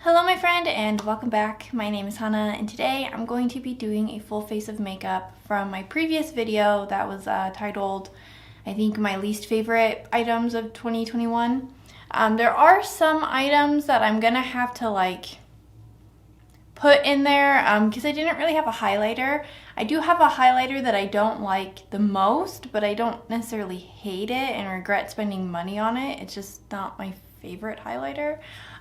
Hello my friend and welcome back. My name is Hannah and today I'm going to be doing a full face of makeup from my previous video that was titled, I think, my least favorite items of 2021. There are some items that I'm gonna have to put in there because I didn't really have a highlighter. I do have a highlighter that I don't like the most, but I don't necessarily hate it and regret spending money on it. It's just not my favorite highlighter.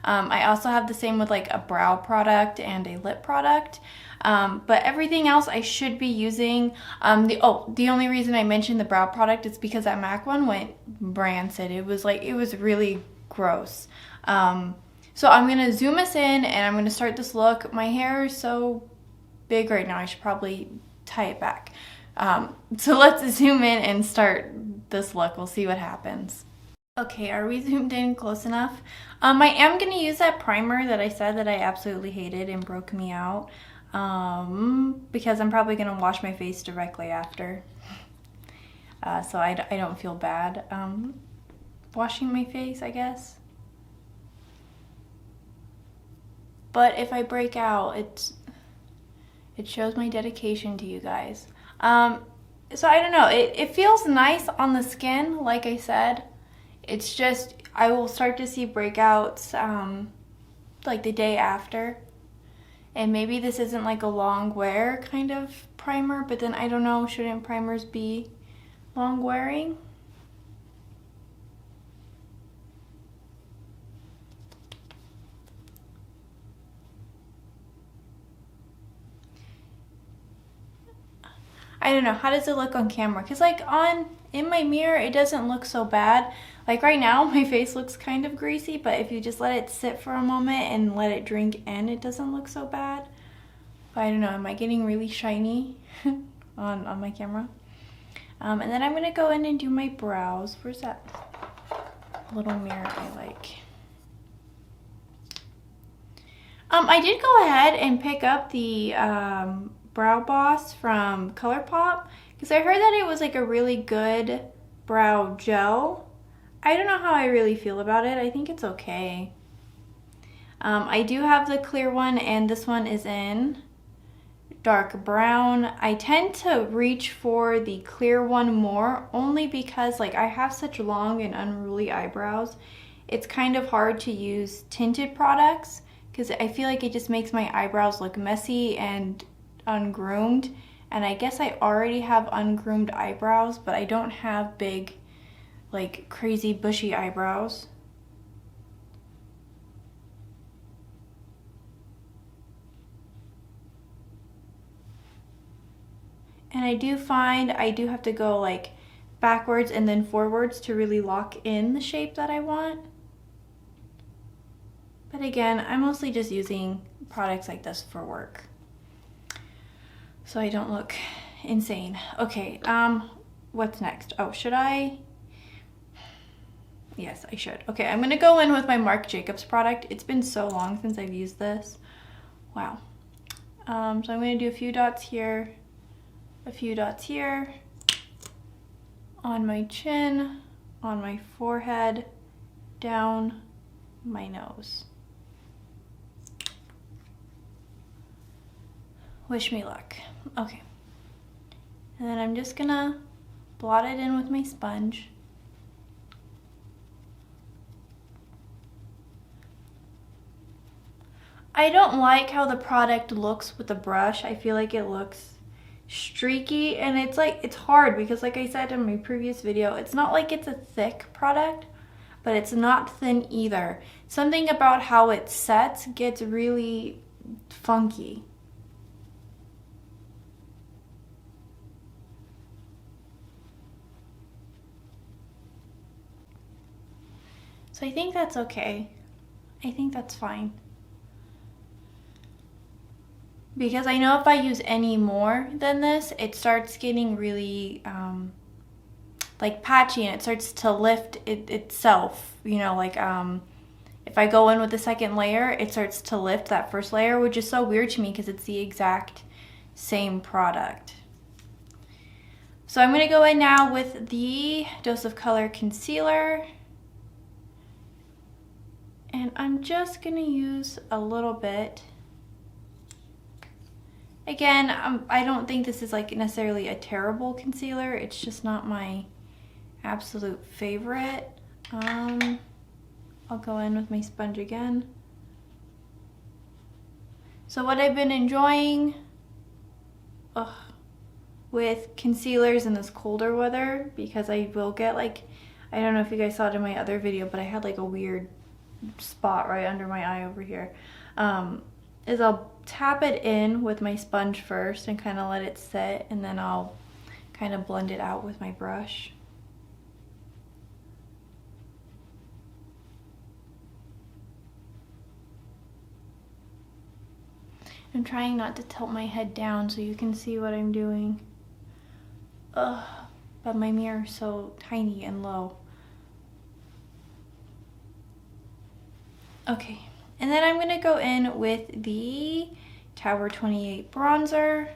I also have the same with like a brow product and a lip product. But everything else I should be using. The only reason I mentioned the brow product is because that MAC one went rancid. It was really gross. So I'm gonna zoom us in and I'm gonna start this look. My hair is so big right now, I should probably tie it back. So let's zoom in and start this look. We'll see what happens. Okay, are we zoomed in close enough? I am going to use that primer that I said that I absolutely hated and broke me out, because I'm probably going to wash my face directly after, so I don't feel bad washing my face, I guess. But if I break out, it shows my dedication to you guys. So I don't know, it feels nice on the skin, like I said. It's just, I will start to see breakouts like the day after. And maybe this isn't like a long wear kind of primer, but then I don't know, shouldn't primers be long wearing? I don't know, how does it look on camera? Because in my mirror, it doesn't look so bad. Like right now, my face looks kind of greasy, but if you just let it sit for a moment and let it drink in, it doesn't look so bad. But I don't know, am I getting really shiny on my camera? And then I'm gonna go in and do my brows. Where's that little mirror I like? I did go ahead and pick up the Brow Boss from ColourPop because I heard that it was like a really good brow gel. I don't know how I really feel about it. I think it's okay. I do have the clear one and this one is in dark brown. I tend to reach for the clear one more only because I have such long and unruly eyebrows. It's kind of hard to use tinted products because I feel like it just makes my eyebrows look messy and ungroomed. And I guess I already have ungroomed eyebrows, but I don't have big, crazy bushy eyebrows. And I do find I do have to go backwards and then forwards to really lock in the shape that I want. But again, I'm mostly just using products like this for work, so I don't look insane. Okay, what's next? Oh, should I? Yes, I should. Okay, I'm gonna go in with my Marc Jacobs product. It's been so long since I've used this. Wow. So I'm gonna do a few dots here, a few dots here, on my chin, on my forehead, down my nose. Wish me luck. Okay. And then I'm just gonna blot it in with my sponge. I don't like how the product looks with the brush. I feel like it looks streaky and it's hard because like I said in my previous video, it's not like it's a thick product, but it's not thin either. Something about how it sets gets really funky. So I think that's okay. I think that's fine. Because I know if I use any more than this, it starts getting really patchy and it starts to lift itself. You know, if I go in with the second layer, it starts to lift that first layer, which is so weird to me because it's the exact same product. So I'm gonna go in now with the Dose of Color Concealer. And I'm just gonna use a little bit. Again, I don't think this is like necessarily a terrible concealer. It's just not my absolute favorite. I'll go in with my sponge again. So what I've been enjoying with concealers in this colder weather, because I will get like, I don't know if you guys saw it in my other video, but I had like a weird spot right under my eye over here, is I'll tap it in with my sponge first and kind of let it sit, and then I'll kind of blend it out with my brush. I'm trying not to tilt my head down so you can see what I'm doing. Ugh, but my mirror is so tiny and low. Okay, and then I'm gonna go in with the Tower 28 bronzer,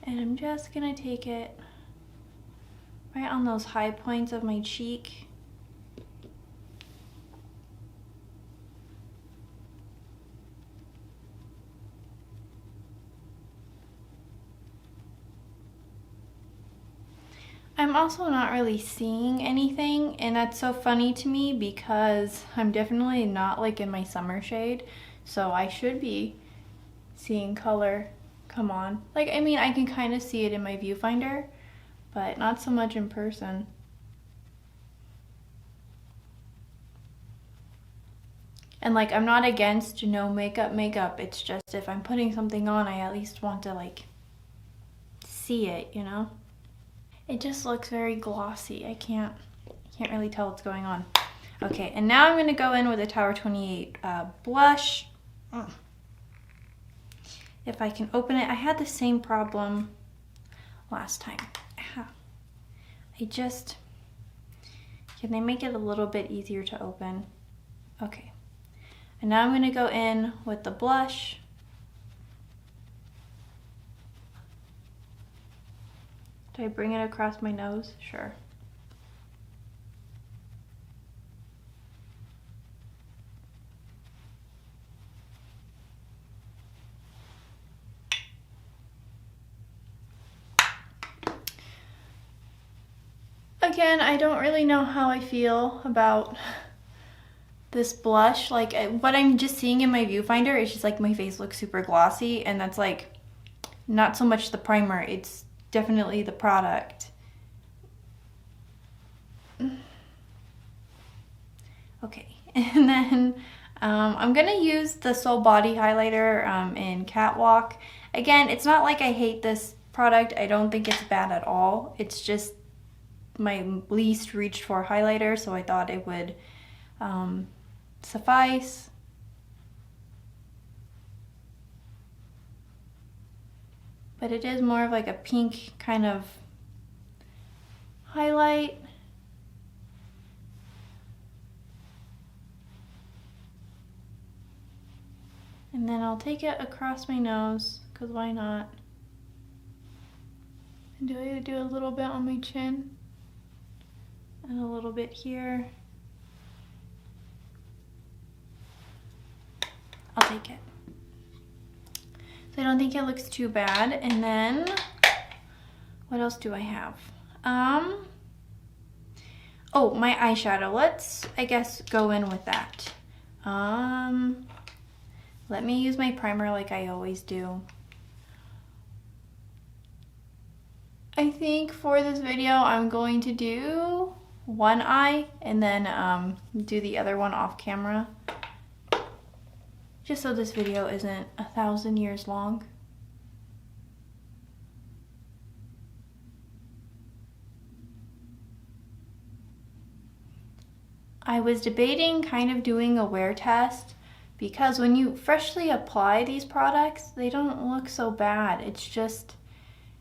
and I'm just gonna take it right on those high points of my cheek. I'm also not really seeing anything, and that's so funny to me because I'm definitely not like in my summer shade, so I should be seeing color come on. Like, I mean, I can kind of see it in my viewfinder, but not so much in person. And like, I'm not against, you know, makeup. It's just if I'm putting something on, I at least want to like see it, you know? It just looks very glossy. I can't really tell what's going on. Okay, and now I'm gonna go in with a Tower 28 blush. If I can open it, I had the same problem last time. Can they make it a little bit easier to open? Okay, and now I'm gonna go in with the blush. Do I bring it across my nose? Sure. Again, I don't really know how I feel about this blush. Like, what I'm just seeing in my viewfinder is just like my face looks super glossy, and that's like not so much the primer, it's definitely the product. Okay, and then I'm gonna use the Soul Body highlighter in Catwalk. Again, it's not like I hate this product. I don't think it's bad at all. It's just my least reached for highlighter, so I thought it would suffice. But it is more of like a pink kind of highlight. And then I'll take it across my nose, because why not? And do I do a little bit on my chin? And a little bit here. I'll take it. So I don't think it looks too bad. And then, what else do I have? Oh, my eyeshadow. Let's, I guess, go in with that. Let me use my primer like I always do. I think for this video, I'm going to do one eye and then do the other one off camera. Just so this video isn't 1,000 years long. I was debating kind of doing a wear test, because when you freshly apply these products, they don't look so bad. It's just,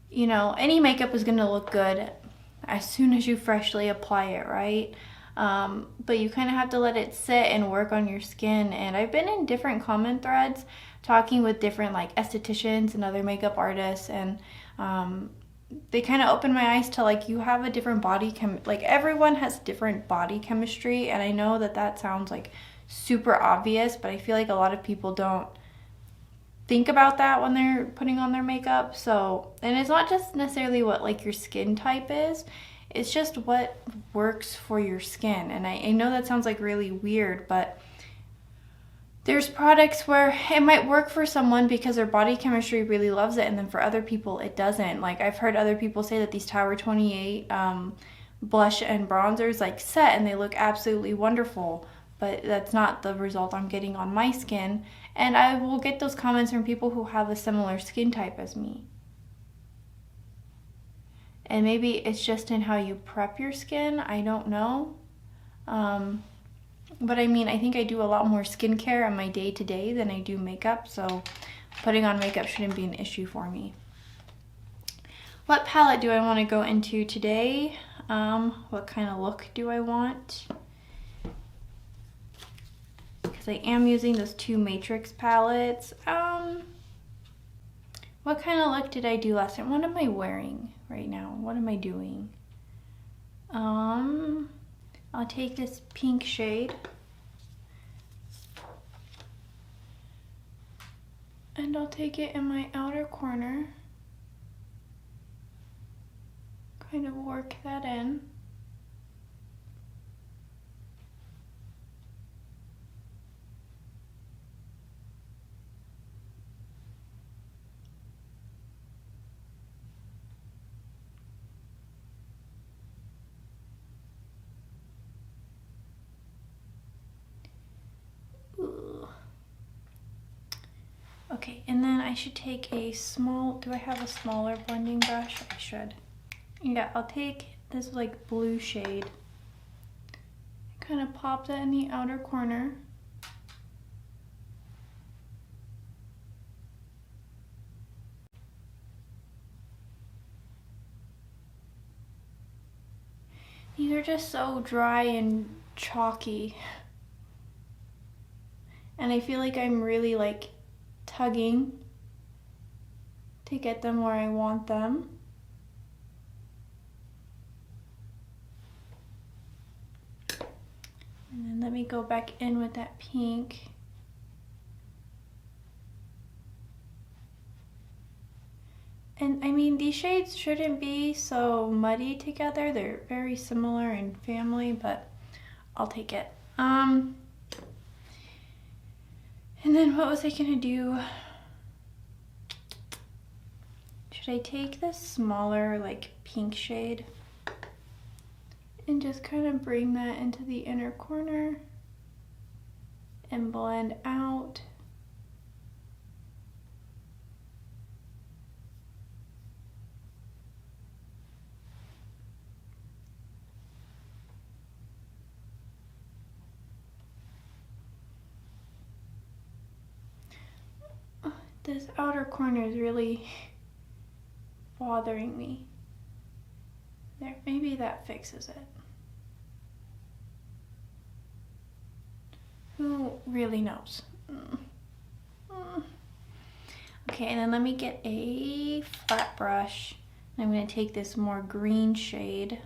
you know, any makeup is gonna look good as soon as you freshly apply it, right? But you kind of have to let it sit and work on your skin. And I've been in different comment threads talking with different like estheticians and other makeup artists, and they kind of opened my eyes to like, you have a different body like everyone has different body chemistry. And I know that that sounds like super obvious, but I feel like a lot of people don't think about that when they're putting on their makeup. So, and it's not just necessarily what like your skin type is, it's just what works for your skin. And I know that sounds like really weird, but there's products where it might work for someone because their body chemistry really loves it, and then for other people it doesn't. Like I've heard other people say that these Tower 28 blush and bronzers like set and they look absolutely wonderful, but that's not the result I'm getting on my skin. And I will get those comments from people who have a similar skin type as me. And maybe it's just in how you prep your skin, I don't know. But I mean, I think I do a lot more skincare on my day-to-day than I do makeup, so putting on makeup shouldn't be an issue for me. What palette do I want to go into today? What kind of look do I want? Because I am using those two Matrix palettes. What kind of look did I do last time? What am I wearing right now? What am I doing? I'll take this pink shade and I'll take it in my outer corner. Kind of work that in. Okay, and then I should take a small, do I have a smaller blending brush? I should. Yeah, I'll take this like blue shade. Kind of pop that in the outer corner. These are just so dry and chalky. And I feel like I'm really like tugging to get them where I want them. And then let me go back in with that pink. And I mean, these shades shouldn't be so muddy together. They're very similar in family, but I'll take it. And then what was I gonna do? Should I take this smaller like pink shade and just kind of bring that into the inner corner and blend out? This outer corner is really bothering me. There, maybe that fixes it. Who really knows? Okay, and then let me get a flat brush. I'm going to take this more green shade.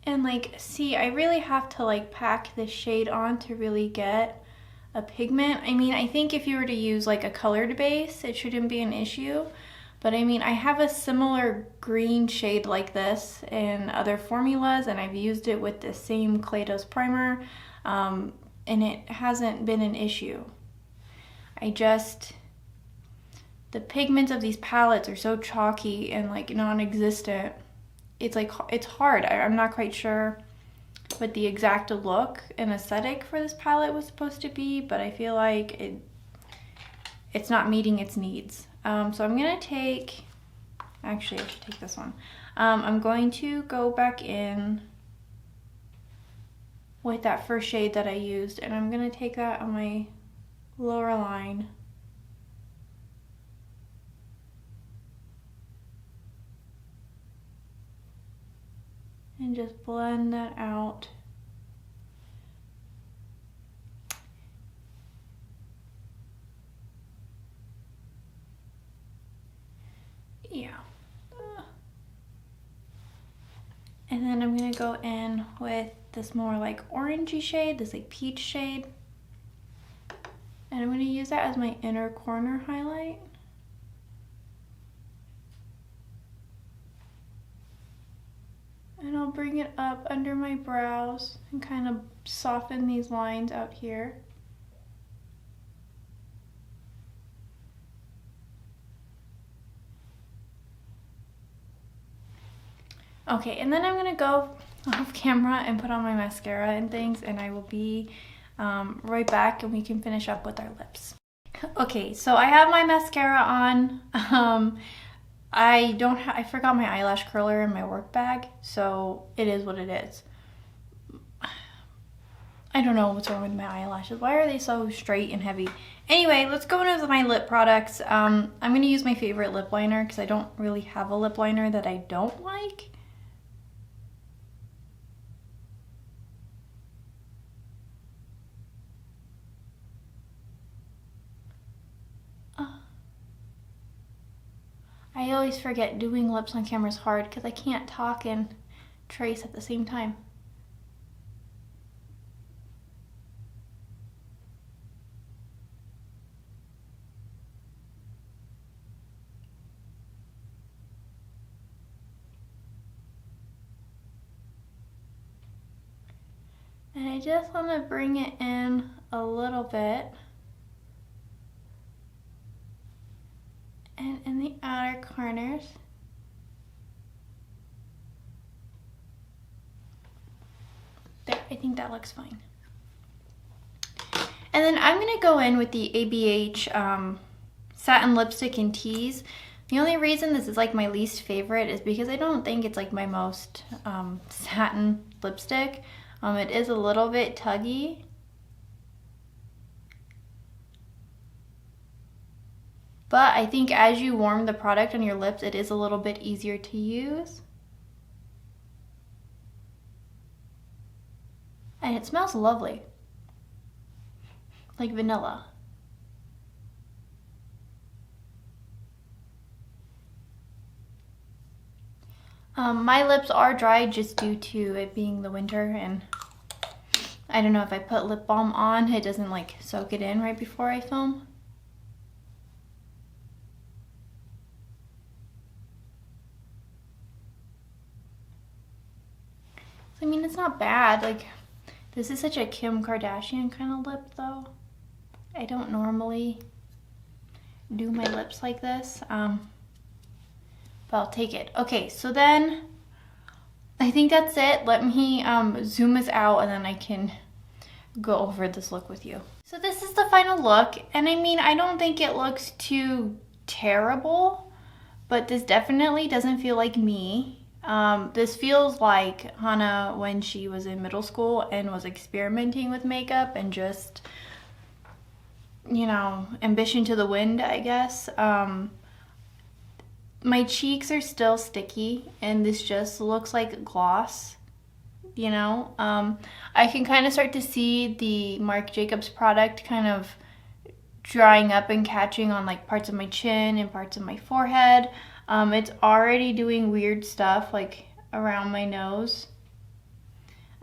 And like, see, I really have to like pack this shade on to really get a pigment. I mean, I think if you were to use like a colored base, it shouldn't be an issue. But I mean, I have a similar green shade like this in other formulas, and I've used it with the same Claydos primer, and it hasn't been an issue. The pigments of these palettes are so chalky and like non-existent. It's like, it's hard. I'm not quite sure what the exact look and aesthetic for this palette was supposed to be, but I feel like it's not meeting its needs. So I'm gonna take, actually I should take this one. I'm going to go back in with that first shade that I used, and I'm gonna take that on my lower line. and just blend that out. Yeah. And then I'm gonna go in with this more like orangey shade, this like peach shade. And I'm gonna use that as my inner corner highlight. And I'll bring it up under my brows and kind of soften these lines out here. Okay, and then I'm gonna go off camera and put on my mascara and things, and I will be right back and we can finish up with our lips. Okay, so I have my mascara on. I forgot my eyelash curler in my work bag, so it is what it is. I don't know what's wrong with my eyelashes. Why are they so straight and heavy? Anyway, let's go into my lip products. I'm gonna use my favorite lip liner because I don't really have a lip liner that I don't like. I always forget doing lips on camera is hard because I can't talk and trace at the same time. And I just want to bring it in a little bit. And in the outer corners. There, I think that looks fine. And then I'm gonna go in with the ABH Satin Lipstick in Tease. The only reason this is like my least favorite is because I don't think it's like my most satin lipstick. It is a little bit tuggy. But I think as you warm the product on your lips, it is a little bit easier to use. And it smells lovely. Like vanilla. My lips are dry just due to it being the winter, and I don't know, if I put lip balm on, it doesn't like soak it in right before I film. I mean, it's not bad. Like, this is such a Kim Kardashian kind of lip, though. I don't normally do my lips like this, but I'll take it. Okay, so then I think that's it. Let me zoom this out, and then I can go over this look with you. So this is the final look, and I mean, I don't think it looks too terrible, but this definitely doesn't feel like me. This feels like Hannah when she was in middle school and was experimenting with makeup and just, you know, ambition to the wind, I guess. My cheeks are still sticky, and this just looks like gloss, you know. I can kind of start to see the Marc Jacobs product kind of drying up and catching on like parts of my chin and parts of my forehead. It's already doing weird stuff like around my nose.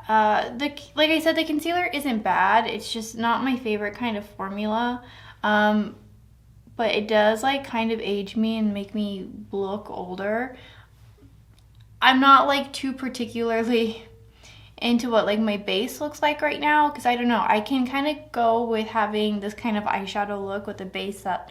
Like I said, the concealer isn't bad. It's just not my favorite kind of formula. But it does like kind of age me and make me look older. I'm not like too particularly into what like my base looks like right now, because I don't know, I can kind of go with having this kind of eyeshadow look with a base that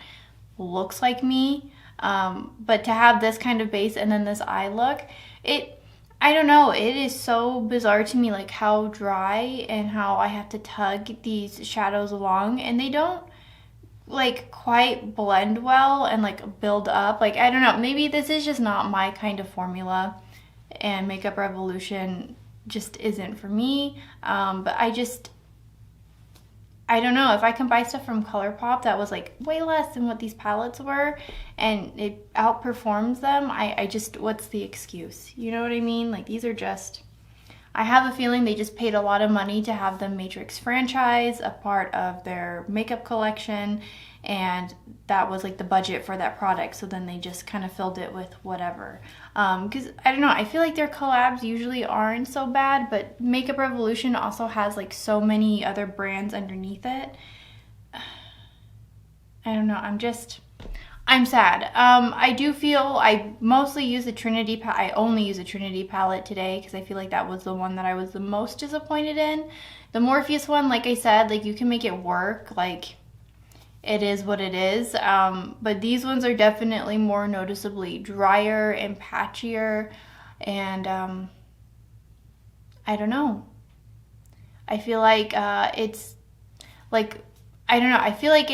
looks like me. But to have this kind of base and then this eye look, I don't know, it is so bizarre to me like how dry and how I have to tug these shadows along, and they don't like quite blend well and like build up. Like, I don't know, maybe this is just not my kind of formula, and Makeup Revolution just isn't for me. But I don't know, if I can buy stuff from ColourPop that was like way less than what these palettes were and it outperforms them, I just, what's the excuse? You know what I mean? Like, these are just I have a feeling they just paid a lot of money to have the Matrix franchise a part of their makeup collection, and that was like the budget for that product, so then they just kind of filled it with whatever. Because I don't know, I feel like their collabs usually aren't so bad, but Makeup Revolution also has like so many other brands underneath it. I don't know, I'm sad. I do feel I mostly use the Trinity palette. I only use a Trinity palette today because I feel like that was the one that I was the most disappointed in. The Morpheus one, like I said, like you can make it work. Like it is what it is. But these ones are definitely more noticeably drier and patchier. And I don't know. I feel like it's like, I don't know. I feel like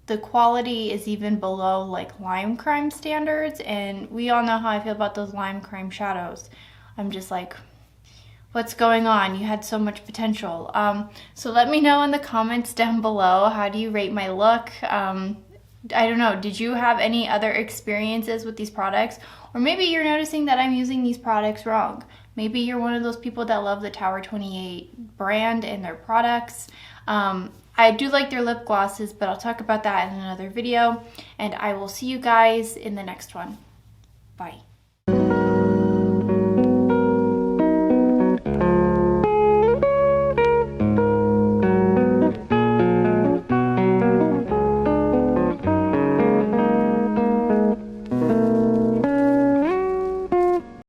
the quality is even below like Lime Crime standards, and we all know how I feel about those Lime Crime shadows. I'm just like, what's going on? You had so much potential. So let me know in the comments down below, how do you rate my look? I don't know, did you have any other experiences with these products? Or maybe you're noticing that I'm using these products wrong. Maybe you're one of those people that love the Tower 28 brand and their products. I do like their lip glosses, but I'll talk about that in another video. And I will see you guys in the next one. Bye.